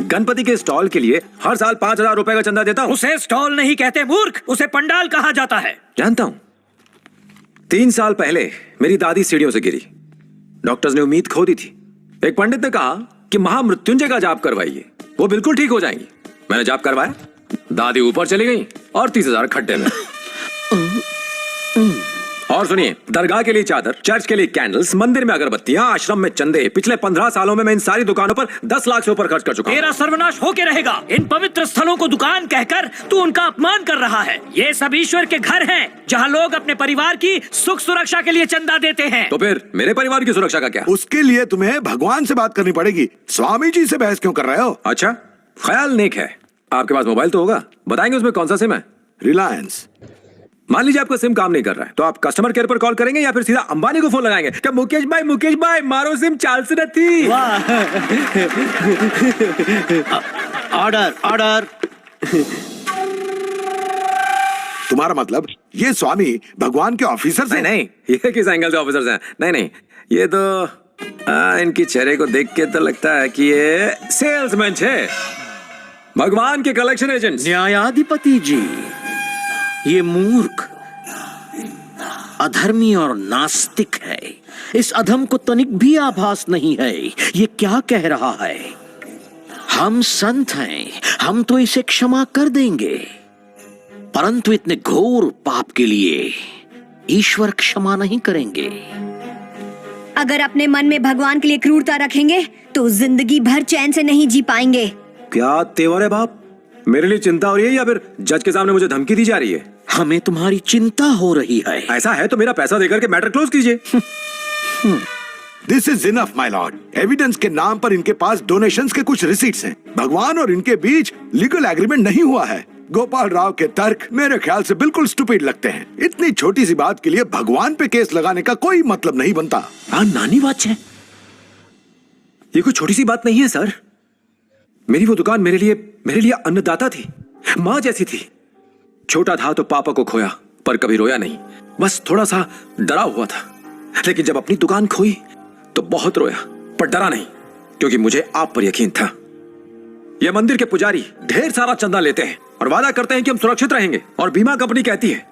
गणपति के स्टॉल के लिए हर साल 5,000 रुपए का चंदा देता हूँ। उसे स्टॉल नहीं कहते मूर्ख, उसे पंडाल कहा जाता है। जानता हूँ। 3 साल पहले मेरी दादी सीढ़ियों से गिरी। डॉक्टर्स ने उम्मीद खो दी थी। एक पंडित ने कहा कि महामृत्युंजय का जाप करवाइए, वो बिल्कुल ठीक हो जाएंगी। मैंने जाप करवाया, दादी ऊपर चली गई और 30,000 खड्डे में। और सुनिए, दरगाह के लिए चादर, चर्च के लिए कैंडल्स, मंदिर में अगरबत्तियां, आश्रम में चंदे, पिछले 15 सालों में मैं इन सारी दुकानों पर 10 लाख से ऊपर खर्च कर चुका हूं। तेरा सर्वनाश होके रहेगा। इन पवित्र स्थलों को दुकान कहकर तू उनका अपमान कर रहा है। ये सब ईश्वर के घर हैं, जहां लोग अपने परिवार की सुख सुरक्षा के लिए चंदा देते हैं। तो फिर मेरे परिवार की सुरक्षा का क्या? उसके लिए तुम्हें भगवान से बात करनी पड़ेगी। स्वामी जी से बहस क्यों कर रहे हो? अच्छा, ख्याल नेक है। आपके पास मोबाइल तो होगा, बताएंगे उसमें कौन सा सिम है? रिलायंस। मान लीजिए आपका सिम काम नहीं कर रहा है, तो आप कस्टमर केयर पर कॉल करेंगे या फिर सीधा अंबानी को फोन लगाएंगे कि मुकेश भाई मारो सिम चालसे નથી। ऑर्डर। तुम्हारा मतलब ये स्वामी भगवान के ऑफिसर से? नहीं, ये किस एंगल से ऑफिसर्स हैं? नहीं, ये तो इनकी चेहरे को देख के तो लगता है कि ये सेल्समैन है, भगवान के कलेक्शन एजेंट। न्यायाधिपति जी, ये मूर्ख, अधर्मी और नास्तिक है। इस अधम को तनिक भी आभास नहीं है ये क्या कह रहा है। हम संत हैं, हम तो इसे क्षमा कर देंगे, परंतु इतने घोर पाप के लिए ईश्वर क्षमा नहीं करेंगे। अगर अपने मन में भगवान के लिए क्रूरता रखेंगे तो जिंदगी भर चैन से नहीं जी पाएंगे। क्या तेवर है बाप? मेरे लिए चिंता हो रही है या फिर जज के सामने मुझे धमकी दी जा रही है? हमें तुम्हारी चिंता हो रही है। ऐसा है तो मेरा पैसा देकर के मैटर क्लोज कीजिए। This is enough my Lord. Evidence के नाम पर इनके पास डोनेशंस के कुछ रिसीट्स हैं। भगवान और इनके बीच लीगल एग्रीमेंट नहीं हुआ है। गोपाल राव के तर्क मेरे ख्याल से बिल्कुल स्टूपिड लगते हैं। इतनी छोटी सी बात के लिए भगवान पे केस लगाने का कोई मतलब नहीं बनता। नानी बात है, ये कोई छोटी सी बात नहीं है सर। मेरी वो दुकान मेरे लिए अन्नदाता थी, माँ जैसी थी। छोटा था तो पापा को खोया, पर कभी रोया नहीं, बस थोड़ा सा डरा हुआ था। लेकिन जब अपनी दुकान खोई तो बहुत रोया, पर डरा नहीं, क्योंकि मुझे आप पर यकीन था। यह मंदिर के पुजारी ढेर सारा चंदा लेते हैं और वादा करते हैं कि हम सुरक्षित रहेंगे, और बीमा कंपनी कहती है